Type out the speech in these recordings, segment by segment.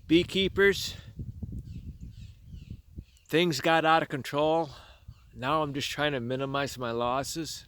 Beekeepers, things got out of control. Now I'm just trying to minimize my losses.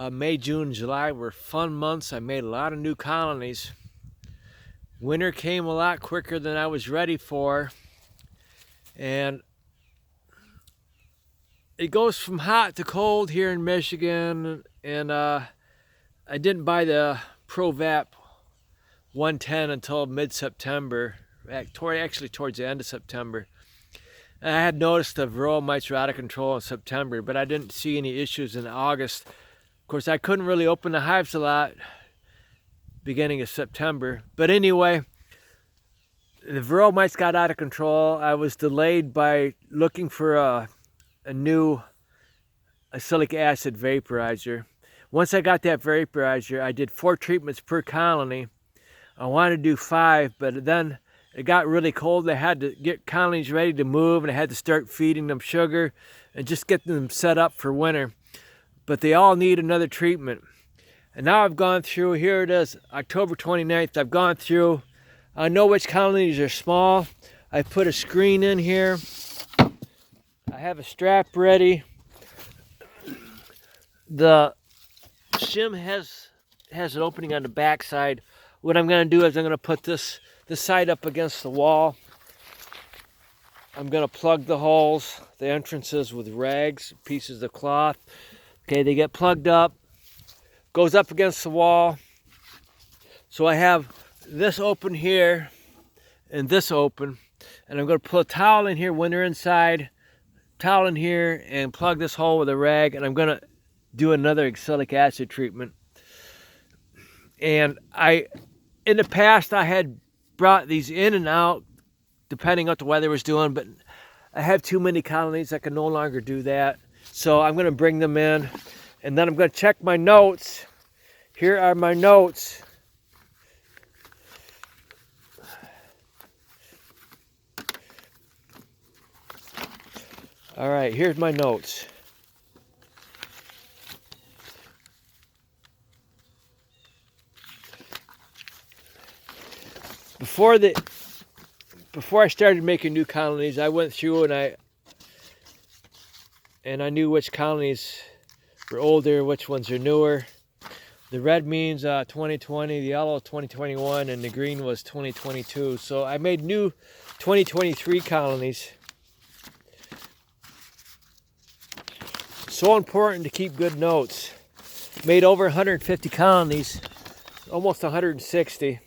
May, June, July were fun months. I made a lot of new colonies. Winter came a lot quicker than I was ready for, and it goes from hot to cold here in Michigan. And I didn't buy the ProVap 110 until mid-September, actually towards the end of September. And I had noticed the varroa mites were out of control in September, but I didn't see any issues in August. Of course, I couldn't really open the hives a lot beginning of September. But anyway, the varroa mites got out of control. I was delayed by looking for a new acylic acid vaporizer. Once I got that vaporizer, I did 4 treatments per colony. I wanted to do 5, but then it got really cold. I had to get colonies ready to move, and I had to start feeding them sugar and just get them set up for winter. But they all need another treatment. And now I've gone through, here it is, October 29th. I've gone through, I know which colonies are small. I put a screen in here. I have a strap ready. The shim has an opening on the back side. What I'm going to do is I'm going to put this side up against the wall. I'm going to plug the holes, the entrances, with rags, pieces of cloth. Okay, they get plugged up, goes up against the wall. So I have this open here and this open, and I'm going to put a towel in here when they're inside, towel in here, and plug this hole with a rag, and I'm going to do another acylic acid treatment. And in the past, I had brought these in and out depending on what the weather was doing, but I have too many colonies. I can no longer do that. So I'm going to bring them in, and then I'm going to check my notes. Here are my notes. All right, here's my notes. Before I started making new colonies, I went through and I knew which colonies were older, which ones are newer. The red means 2020, the yellow 2021, and the green was 2022. So I made new 2023 colonies. So important to keep good notes. Made over 150 colonies, almost 160.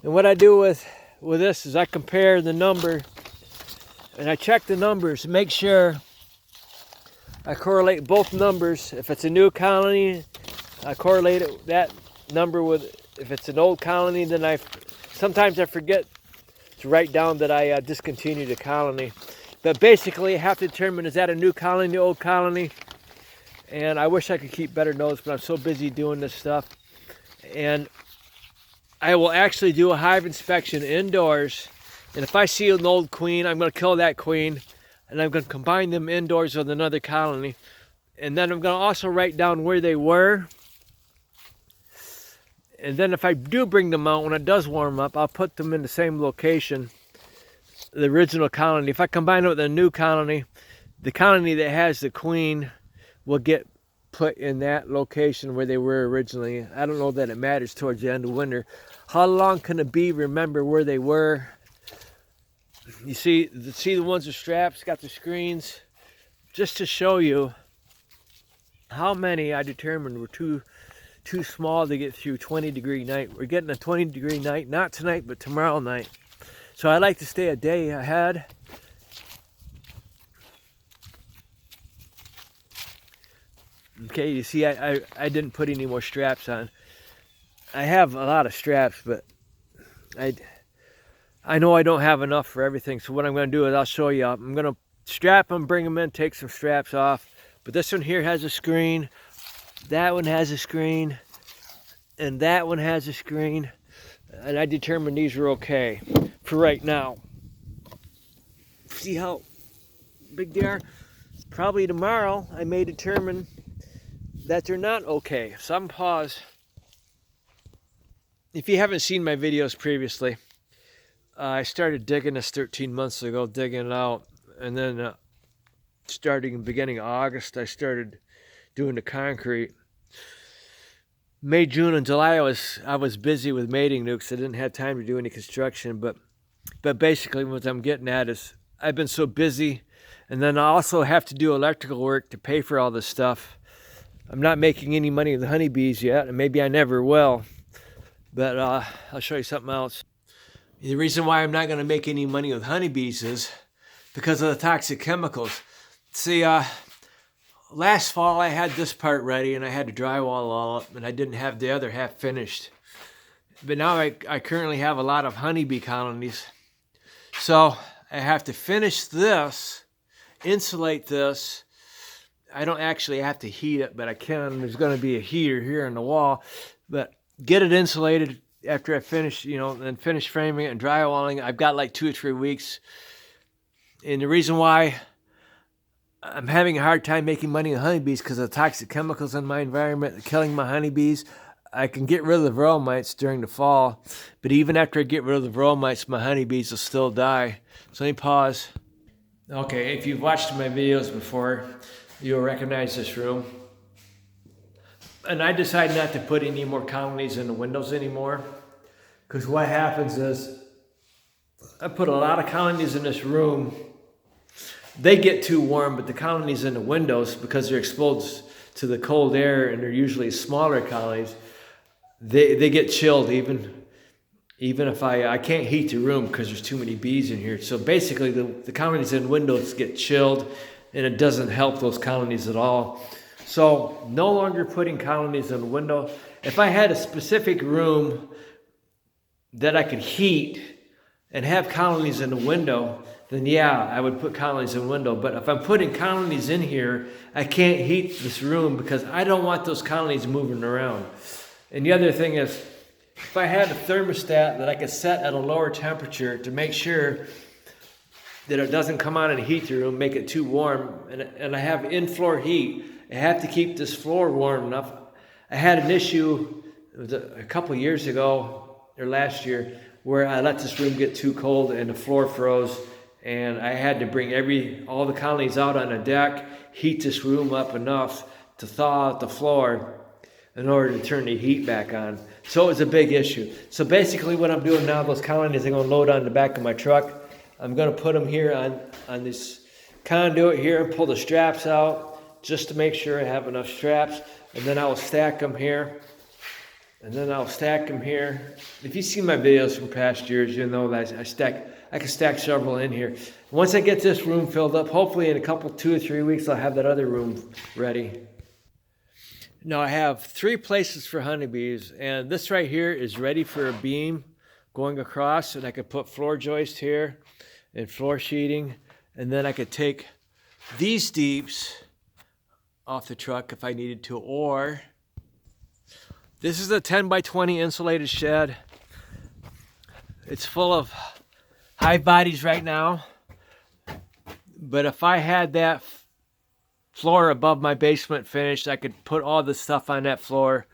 And what I do with this is I compare the number, and I check the numbers to make sure I correlate both numbers. If it's a new colony, I correlate that number with, if it's an old colony, then sometimes I forget to write down that I discontinued a colony. But basically I have to determine, is that a new colony, old colony? And I wish I could keep better notes, but I'm so busy doing this stuff. And I will actually do a hive inspection indoors, and if I see an old queen, I'm going to kill that queen, and I'm going to combine them indoors with another colony. And then I'm going to also write down where they were. And then if I do bring them out, when it does warm up, I'll put them in the same location, the original colony. If I combine it with a new colony, the colony that has the queen will get put in that location where they were originally. I don't know that it matters towards the end of winter. How long can a bee remember where they were? You see the ones with straps, got the screens, just to show you how many I determined were too small to get through 20-degree night. We're getting a 20-degree night, not tonight, but tomorrow night. So I like to stay a day ahead. Okay, you see I didn't put any more straps on. I have a lot of straps, but I know I don't have enough for everything. So what I'm going to do is I'll show you. I'm going to strap them, bring them in, take some straps off. But this one here has a screen. That one has a screen. And that one has a screen. And I determined these were okay for right now. See how big they are? Probably tomorrow I may determine that they're not okay. Some pause. If you haven't seen my videos previously, I started digging this 13 months ago, digging it out, and then starting beginning of August, I started doing the concrete. May, June, and July, I was busy with mating nukes. I didn't have time to do any construction, but basically what I'm getting at is I've been so busy, and then I also have to do electrical work to pay for all this stuff. I'm not making any money with the honeybees yet, and maybe I never will, but I'll show you something else. The reason why I'm not going to make any money with honeybees is because of the toxic chemicals. See, last fall I had this part ready and I had to drywall all up, and I didn't have the other half finished. But now I currently have a lot of honeybee colonies. So I have to finish this, insulate this. I don't actually have to heat it, but I can. There's going to be a heater here on the wall. But get it insulated after I finish, and finish framing it and drywalling. I've got like 2 or 3 weeks. And the reason why I'm having a hard time making money with honeybees because of the toxic chemicals in my environment, killing my honeybees. I can get rid of the varroa mites during the fall, but even after I get rid of the varroa mites, my honeybees will still die. So let me pause. Okay, if you've watched my videos before, you'll recognize this room. And I decided not to put any more colonies in the windows anymore, because what happens is I put a lot of colonies in this room. They get too warm, but the colonies in the windows, because they're exposed to the cold air and they're usually smaller colonies, they get chilled even if I can't heat the room because there's too many bees in here. So basically the colonies in windows get chilled, and it doesn't help those colonies at all. So no longer putting colonies in the window. If I had a specific room that I could heat and have colonies in the window, then yeah, I would put colonies in the window. But if I'm putting colonies in here, I can't heat this room because I don't want those colonies moving around. And the other thing is, if I had a thermostat that I could set at a lower temperature to make sure that it doesn't come on and heat the room, make it too warm, and I have in-floor heat, I have to keep this floor warm enough. I had an issue, it was a couple years ago, or last year, where I let this room get too cold and the floor froze, and I had to bring all the colonies out on the deck, heat this room up enough to thaw out the floor in order to turn the heat back on. So it was a big issue. So basically what I'm doing now, those colonies I'm going to load on the back of my truck. I'm going to put them here on this conduit here and pull the straps out just to make sure I have enough straps. And then I will stack them here. And then I'll stack them here. If you see my videos from past years, you'll know that I can stack several in here. Once I get this room filled up, hopefully in 2 or 3 weeks, I'll have that other room ready. Now I have 3 places for honeybees, and this right here is ready for a beam going across, and I could put floor joist here and floor sheeting, and then I could take these deeps off the truck if I needed to, or this is a 10 by 20 insulated shed. It's full of hive bodies right now, but if I had that floor above my basement finished, I could put all the stuff on that floor.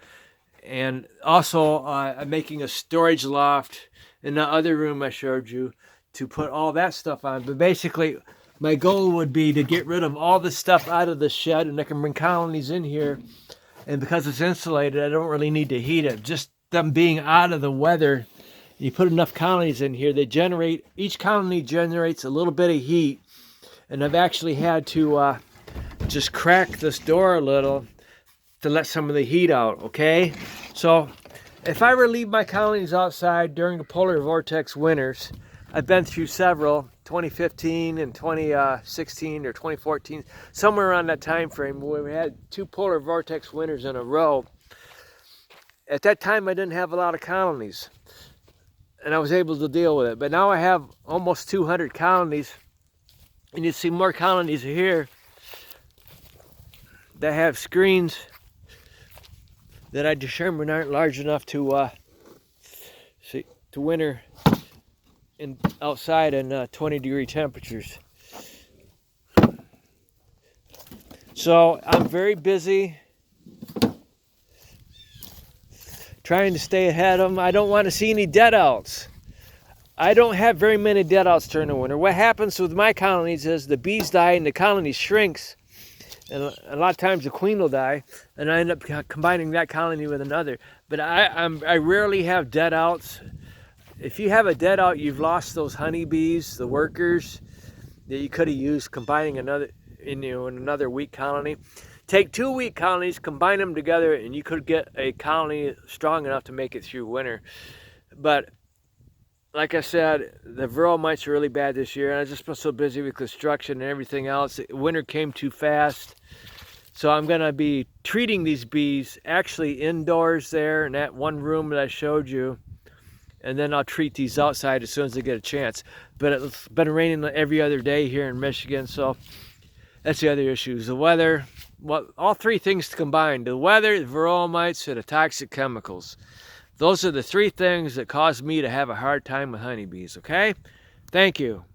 And also I'm making a storage loft in the other room I showed you to put all that stuff on. But basically my goal would be to get rid of all the stuff out of the shed, and I can bring colonies in here, and because it's insulated I don't really need to heat it. Just them being out of the weather, you put enough colonies in here, each colony generates a little bit of heat. And I've actually had to just crack this door a little to let some of the heat out, okay? So if I were to leave my colonies outside during the polar vortex winters, I've been through several, 2015 and 2016 or 2014, somewhere around that time frame, where we had 2 polar vortex winters in a row. At that time I didn't have a lot of colonies, and I was able to deal with it. But now I have almost 200 colonies, and you see more colonies here that have screens that I determined aren't large enough to winter outside in 20-degree temperatures. So I'm very busy trying to stay ahead of them. I don't want to see any dead outs. I don't have very many dead outs during the winter. What happens with my colonies is the bees die and the colony shrinks. And a lot of times the queen will die, and I end up combining that colony with another. But I rarely have dead outs. If you have a dead out, you've lost those honeybees, the workers that you could have used combining another in another weak colony. Take 2 weak colonies, combine them together, and you could get a colony strong enough to make it through winter. But like I said, the varroa mites are really bad this year, and I've just been so busy with construction and everything else. Winter came too fast. So I'm going to be treating these bees actually indoors there in that one room that I showed you. And then I'll treat these outside as soon as I get a chance. But it's been raining every other day here in Michigan, so that's the other issues. The weather, well, all three things combined. The weather, the varroa mites, and the toxic chemicals. Those are the three things that cause me to have a hard time with honeybees, okay? Thank you.